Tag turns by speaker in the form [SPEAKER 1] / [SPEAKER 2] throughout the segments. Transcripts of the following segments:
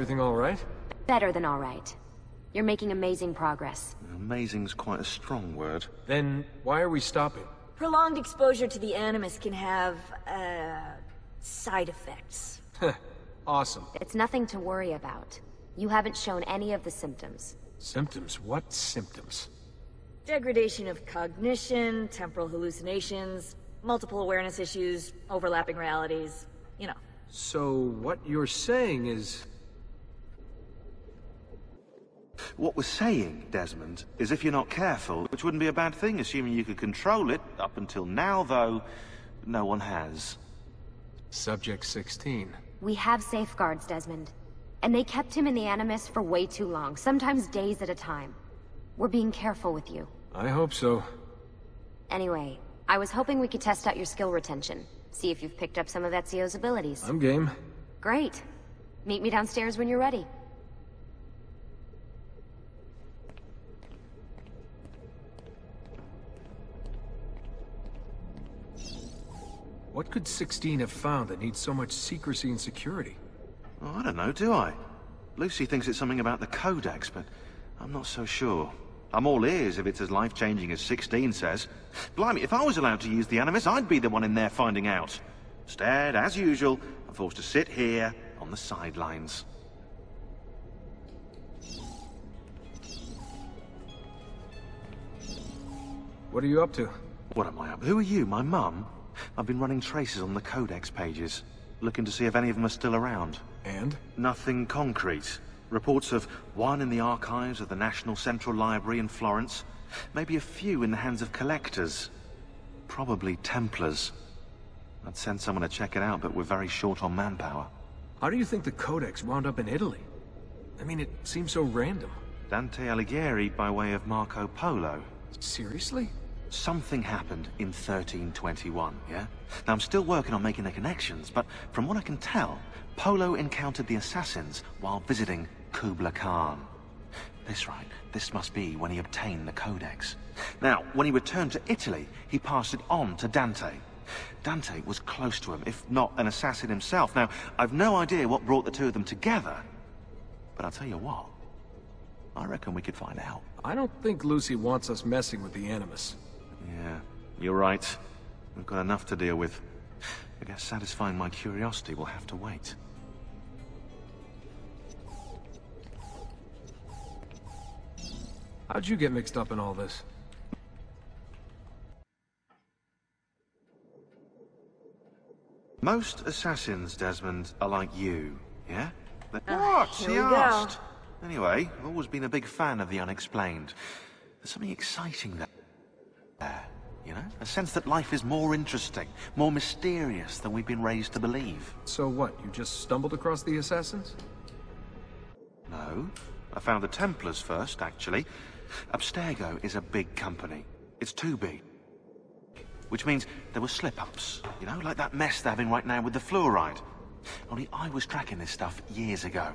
[SPEAKER 1] everything all right?
[SPEAKER 2] Better than all right. You're making amazing progress.
[SPEAKER 3] Amazing's quite a strong word.
[SPEAKER 1] Then why are we stopping?
[SPEAKER 4] Prolonged exposure to the Animus can have, side effects.
[SPEAKER 1] Awesome.
[SPEAKER 2] It's nothing to worry about. You haven't shown any of the symptoms.
[SPEAKER 1] Symptoms? What symptoms?
[SPEAKER 4] Degradation of cognition, temporal hallucinations, multiple awareness issues, overlapping realities, you know.
[SPEAKER 1] So what you're saying is...
[SPEAKER 3] What we're saying, Desmond, is if you're not careful, which wouldn't be a bad thing, assuming you could control it. Up until now, though, no one has.
[SPEAKER 1] Subject 16.
[SPEAKER 2] We have safeguards, Desmond. And they kept him in the Animus for way too long, sometimes days at a time. We're being careful with you.
[SPEAKER 1] I hope so.
[SPEAKER 2] Anyway, I was hoping we could test out your skill retention. See if you've picked up some of Ezio's abilities.
[SPEAKER 1] I'm game.
[SPEAKER 2] Great. Meet me downstairs when you're ready.
[SPEAKER 1] What could 16 have found that needs so much secrecy and security?
[SPEAKER 3] Oh, I don't know, do I? Lucy thinks it's something about the Codex, but I'm not so sure. I'm all ears if it's as life-changing as 16 says. Blimey, if I was allowed to use the Animus, I'd be the one in there finding out. Instead, as usual, I'm forced to sit here on the sidelines.
[SPEAKER 1] What are you up to?
[SPEAKER 3] What am I up? Who are you, my mum? I've been running traces on the Codex pages, looking to see if any of them are still around.
[SPEAKER 1] And?
[SPEAKER 3] Nothing concrete. Reports of one in the archives of the National Central Library in Florence. Maybe a few in the hands of collectors. Probably Templars. I'd send someone to check it out, but we're very short on manpower.
[SPEAKER 1] How do you think the Codex wound up in Italy? I mean, it seems so random.
[SPEAKER 3] Dante Alighieri by way of Marco Polo.
[SPEAKER 1] Seriously?
[SPEAKER 3] Something happened in 1321, yeah? Now, I'm still working on making the connections, but from what I can tell, Polo encountered the assassins while visiting Kubla Khan. This must be when he obtained the Codex. Now, when he returned to Italy, he passed it on to Dante. Dante was close to him, if not an assassin himself. Now, I've no idea what brought the two of them together, but I'll tell you what, I reckon we could find out.
[SPEAKER 1] I don't think Lucy wants us messing with the Animus.
[SPEAKER 3] Yeah, you're right. We've got enough to deal with. I guess satisfying my curiosity will have to wait.
[SPEAKER 1] How'd you get mixed up in all this?
[SPEAKER 3] Most assassins, Desmond, are like you, yeah?
[SPEAKER 4] What?
[SPEAKER 3] She
[SPEAKER 4] Here we go.
[SPEAKER 3] asked. Anyway, I've always been a big fan of the unexplained. There's something exciting there, you know? A sense that life is more interesting, more mysterious than we've been raised to believe.
[SPEAKER 1] So what, you just stumbled across the assassins?
[SPEAKER 3] No. I found the Templars first, actually. Abstergo is a big company. It's too big. Which means there were slip-ups, you know, like that mess they're having right now with the fluoride. Only I was tracking this stuff years ago.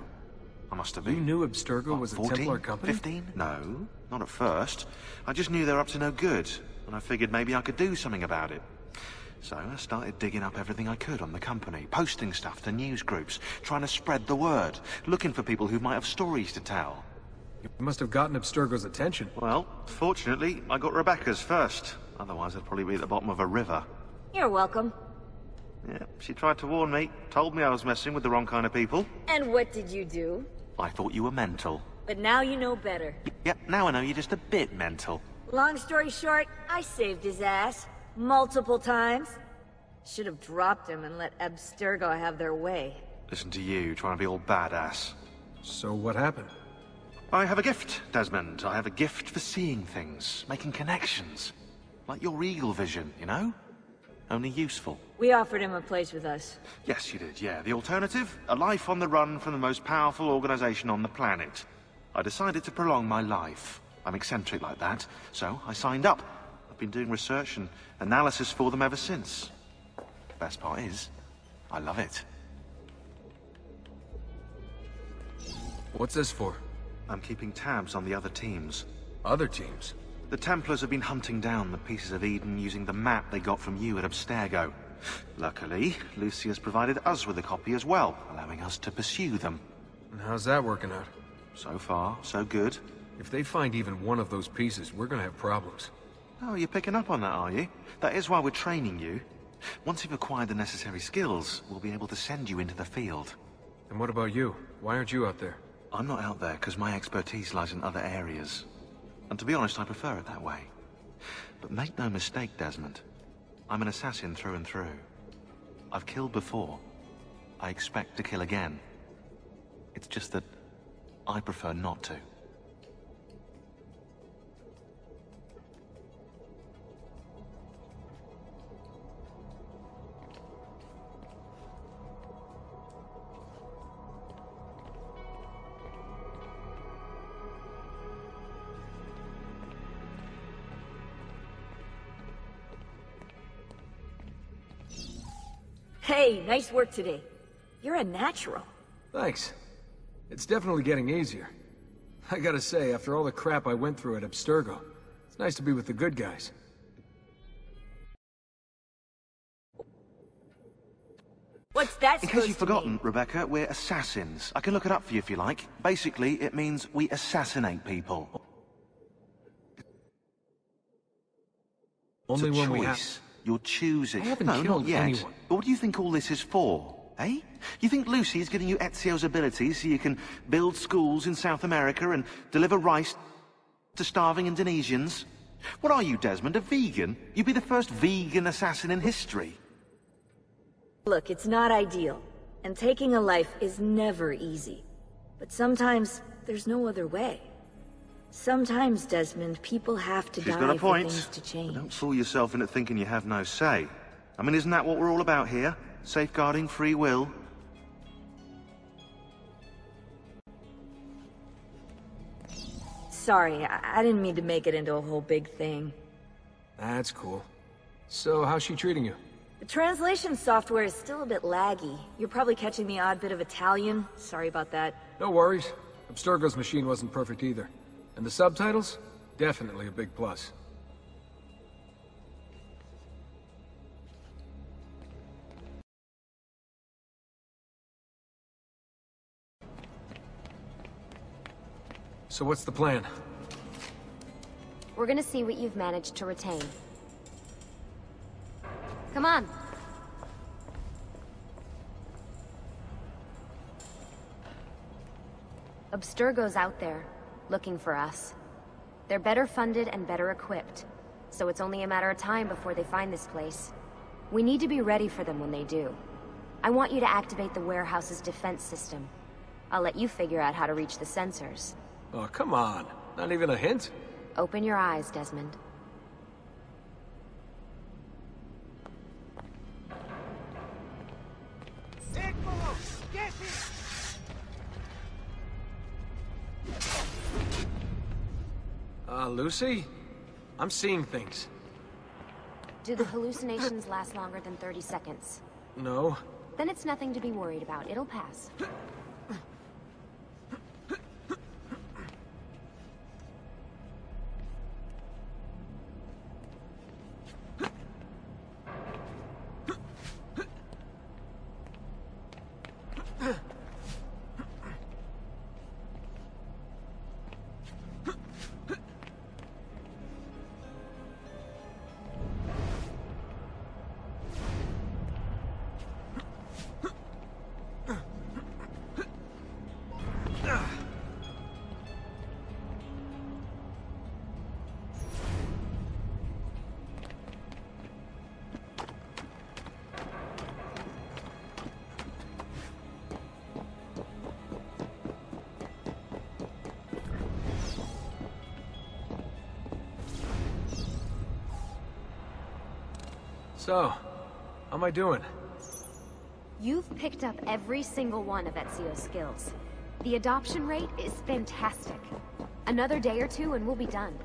[SPEAKER 3] I must have been.
[SPEAKER 1] You knew Abstergo was a
[SPEAKER 3] 14,
[SPEAKER 1] Templar company?
[SPEAKER 3] 15? No, not at first. I just knew they were up to no good, and I figured maybe I could do something about it. So I started digging up everything I could on the company, posting stuff to news groups, trying to spread the word, looking for people who might have stories to tell.
[SPEAKER 1] You must have gotten Abstergo's attention.
[SPEAKER 3] Well, fortunately, I got Rebecca's first. Otherwise, I'd probably be at the bottom of a river.
[SPEAKER 4] You're welcome.
[SPEAKER 3] Yeah, she tried to warn me, told me I was messing with the wrong kind of people.
[SPEAKER 4] And what did you do?
[SPEAKER 3] I thought you were mental.
[SPEAKER 4] But now you know better.
[SPEAKER 3] Yeah, now I know you're just a bit mental.
[SPEAKER 4] Long story short, I saved his ass. Multiple times. Should have dropped him and let Abstergo have their way.
[SPEAKER 3] Listen to you, trying to be all badass.
[SPEAKER 1] So what happened?
[SPEAKER 3] I have a gift, Desmond. I have a gift for seeing things, making connections. Like your eagle vision, you know? Only useful.
[SPEAKER 4] We offered him a place with us.
[SPEAKER 3] Yes, you did, yeah. The alternative? A life on the run from the most powerful organization on the planet. I decided to prolong my life. I'm eccentric like that, so I signed up. I've been doing research and analysis for them ever since. Best part is, I love it.
[SPEAKER 1] What's this for?
[SPEAKER 3] I'm keeping tabs on the other teams.
[SPEAKER 1] Other teams?
[SPEAKER 3] The Templars have been hunting down the pieces of Eden using the map they got from you at Abstergo. Luckily, Lucy has provided us with a copy as well, allowing us to pursue them.
[SPEAKER 1] And how's that working out?
[SPEAKER 3] So far, so good.
[SPEAKER 1] If they find even one of those pieces, we're gonna have problems.
[SPEAKER 3] Oh, you're picking up on that, are you? That is why we're training you. Once you've acquired the necessary skills, we'll be able to send you into the field.
[SPEAKER 1] And what about you? Why aren't you out there?
[SPEAKER 3] I'm not out there because my expertise lies in other areas. And to be honest, I prefer it that way. But make no mistake, Desmond. I'm an assassin through and through. I've killed before. I expect to kill again. It's just that I prefer not to.
[SPEAKER 4] Hey, nice work today. You're a natural.
[SPEAKER 1] Thanks. It's definitely getting easier. I gotta say, after all the crap I went through at Abstergo, it's nice to be with the good guys.
[SPEAKER 4] What's that
[SPEAKER 3] In
[SPEAKER 4] supposed
[SPEAKER 3] case you've
[SPEAKER 4] to
[SPEAKER 3] forgotten,
[SPEAKER 4] mean?
[SPEAKER 3] Rebecca, we're assassins. I can look it up for you if you like. Basically, it means we assassinate people.
[SPEAKER 1] Only
[SPEAKER 3] It's a
[SPEAKER 1] when we have...
[SPEAKER 3] choice. You're choosing.
[SPEAKER 1] I haven't
[SPEAKER 3] No,
[SPEAKER 1] killed
[SPEAKER 3] not yet.
[SPEAKER 1] anyone.
[SPEAKER 3] But what do you think all this is for? Eh? You think Lucy is giving you Ezio's abilities so you can build schools in South America and deliver rice to starving Indonesians? What are you, Desmond, a vegan? You'd be the first vegan assassin in history.
[SPEAKER 4] Look, it's not ideal, and taking a life is never easy. But sometimes, there's no other way. Sometimes, Desmond, people have to
[SPEAKER 3] She's
[SPEAKER 4] die
[SPEAKER 3] got a
[SPEAKER 4] for
[SPEAKER 3] point.
[SPEAKER 4] things to change.
[SPEAKER 3] Don't fool yourself into thinking you have no say. I mean, isn't that what we're all about here? Safeguarding free will?
[SPEAKER 4] Sorry, I didn't mean to make it into a whole big thing.
[SPEAKER 1] That's cool. So, how's she treating you?
[SPEAKER 4] The translation software is still a bit laggy. You're probably catching the odd bit of Italian. Sorry about that.
[SPEAKER 1] No worries. Abstergo's machine wasn't perfect either. And the subtitles? Definitely a big plus. So what's the plan?
[SPEAKER 2] We're gonna see what you've managed to retain. Come on. Abstergo's out there, looking for us. They're better funded and better equipped, so it's only a matter of time before they find this place. We need to be ready for them when they do. I want you to activate the warehouse's defense system. I'll let you figure out how to reach the sensors.
[SPEAKER 1] Oh, come on. Not even a hint?
[SPEAKER 2] Open your eyes, Desmond.
[SPEAKER 1] Lucy? I'm seeing things.
[SPEAKER 2] Do the hallucinations last longer than 30 seconds?
[SPEAKER 1] No.
[SPEAKER 2] Then it's nothing to be worried about. It'll pass.
[SPEAKER 1] So, how am I doing?
[SPEAKER 2] You've picked up every single one of Ezio's skills. The adoption rate is fantastic. Another day or two and we'll be done.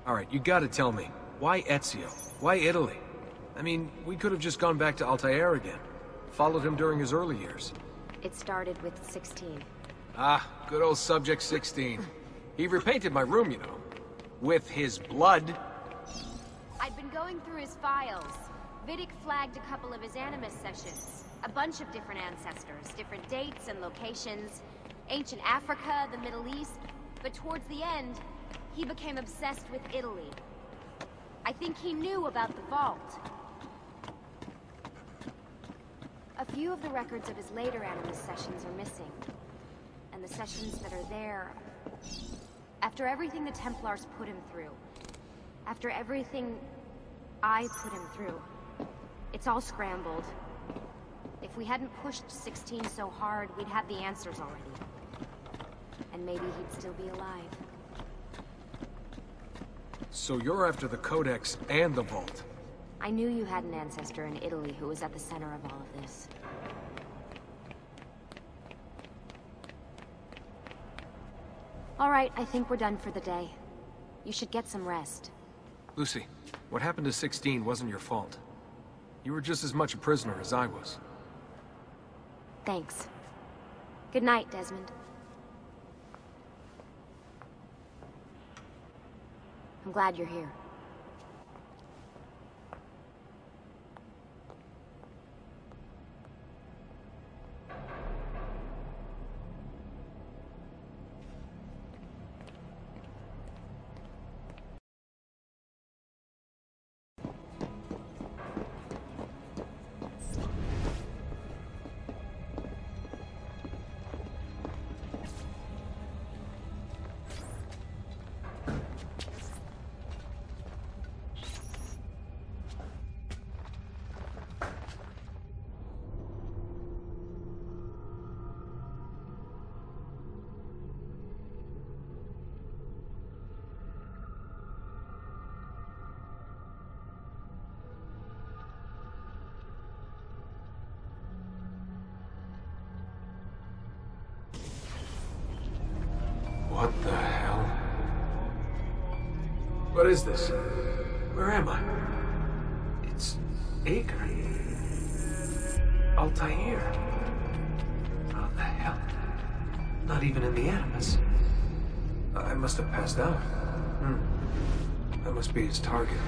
[SPEAKER 1] Alright, you gotta tell me. Why Ezio? Why Italy? I mean, we could have just gone back to Altair again. Followed him during his early years.
[SPEAKER 2] It started with 16.
[SPEAKER 1] Ah, good old Subject 16. He repainted my room, you know. With his blood.
[SPEAKER 2] I'd been going through his files. Vidic flagged a couple of his Animus sessions. A bunch of different ancestors, different dates and locations. Ancient Africa, the Middle East. But towards the end, he became obsessed with Italy. I think he knew about the vault. A few of the records of his later Animus sessions are missing. And the sessions that are there... After everything the Templars put him through, after everything I put him through, it's all scrambled. If we hadn't pushed 16 so hard, we'd have the answers already. And maybe he'd still be alive.
[SPEAKER 1] So you're after the Codex and the Vault?
[SPEAKER 2] I knew you had an ancestor in Italy who was at the center of all of this. All right, I think we're done for the day. You should get some rest.
[SPEAKER 1] Lucy, what happened to 16 wasn't your fault. You were just as much a prisoner as I was.
[SPEAKER 2] Thanks. Good night, Desmond. I'm glad you're here.
[SPEAKER 1] What the hell? What is this? Where am I? It's Acre. Altair. How the hell? Not even in the Animus. I must have passed out. That must be his target.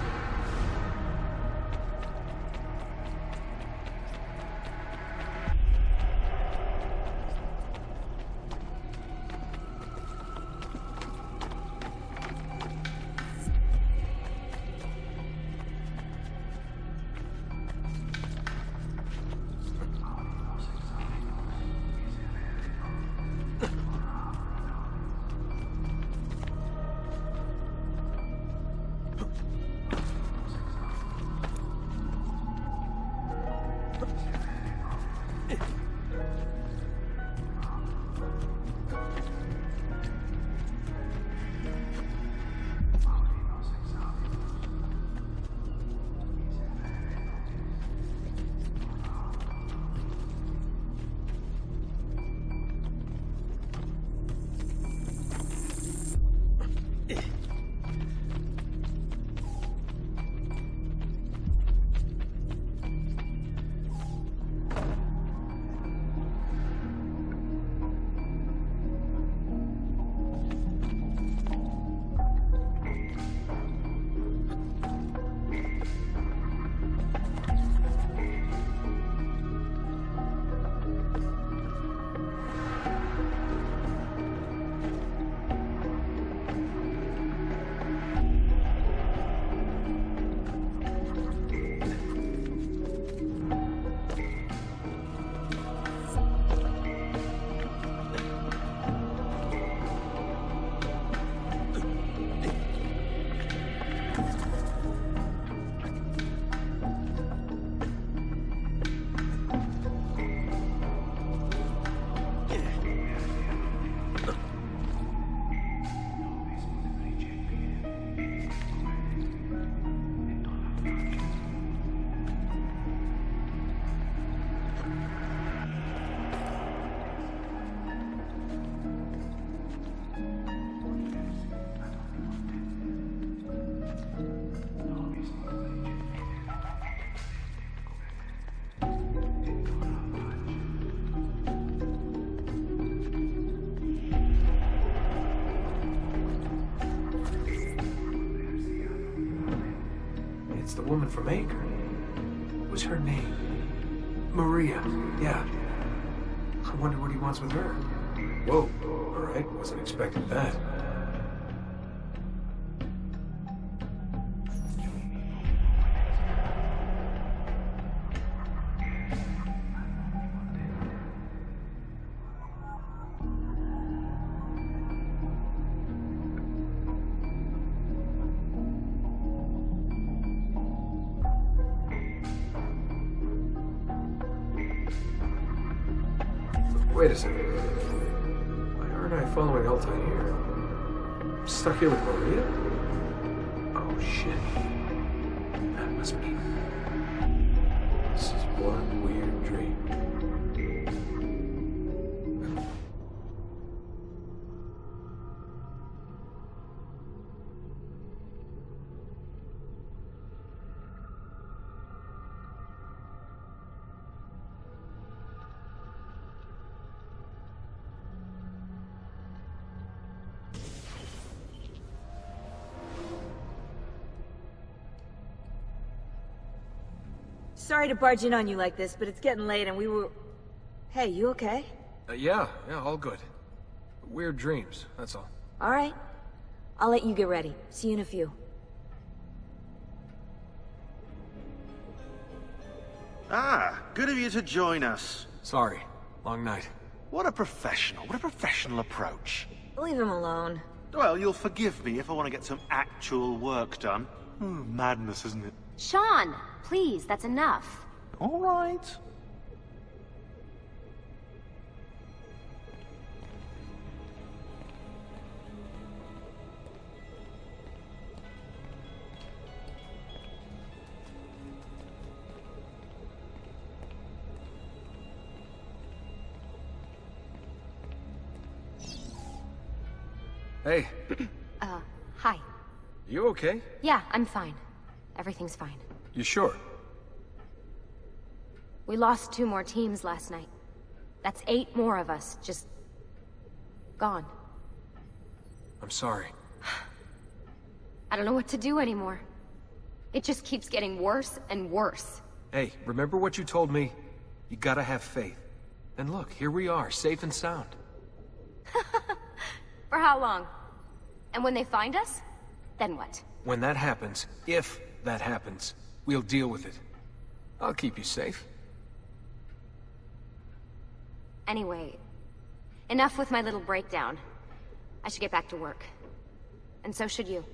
[SPEAKER 1] the woman from Anchor. What's her name? Maria. Yeah. I wonder what he wants with her. Whoa. Alright, wasn't expecting that. Wait a second. Why aren't I following Altai here? I'm stuck here with Maria? Oh shit. That must be... This is one weird dream.
[SPEAKER 4] Sorry to barge in on you like this, but it's getting late and we were... Hey, you okay?
[SPEAKER 1] Yeah, all good. Weird dreams, that's all.
[SPEAKER 4] Alright. I'll let you get ready. See you in a few.
[SPEAKER 3] Ah, good of you to join us.
[SPEAKER 1] Sorry, long night.
[SPEAKER 3] What a professional approach.
[SPEAKER 4] Leave him alone.
[SPEAKER 3] Well, you'll forgive me if I want to get some actual work done. Madness, isn't it?
[SPEAKER 2] Sean, please, that's enough.
[SPEAKER 3] All right.
[SPEAKER 1] Hey.
[SPEAKER 2] Hi.
[SPEAKER 1] You okay?
[SPEAKER 2] Yeah, I'm fine. Everything's fine.
[SPEAKER 1] You sure?
[SPEAKER 2] We lost 2 more teams last night. That's 8 more of us, just... gone.
[SPEAKER 1] I'm sorry.
[SPEAKER 2] I don't know what to do anymore. It just keeps getting worse and worse.
[SPEAKER 1] Hey, remember what you told me? You gotta have faith. And look, here we are, safe and sound.
[SPEAKER 2] For how long? And when they find us, then what?
[SPEAKER 1] When that happens, if that happens, we'll deal with it. I'll keep you safe.
[SPEAKER 2] Anyway, enough with my little breakdown. I should get back to work. And so should you.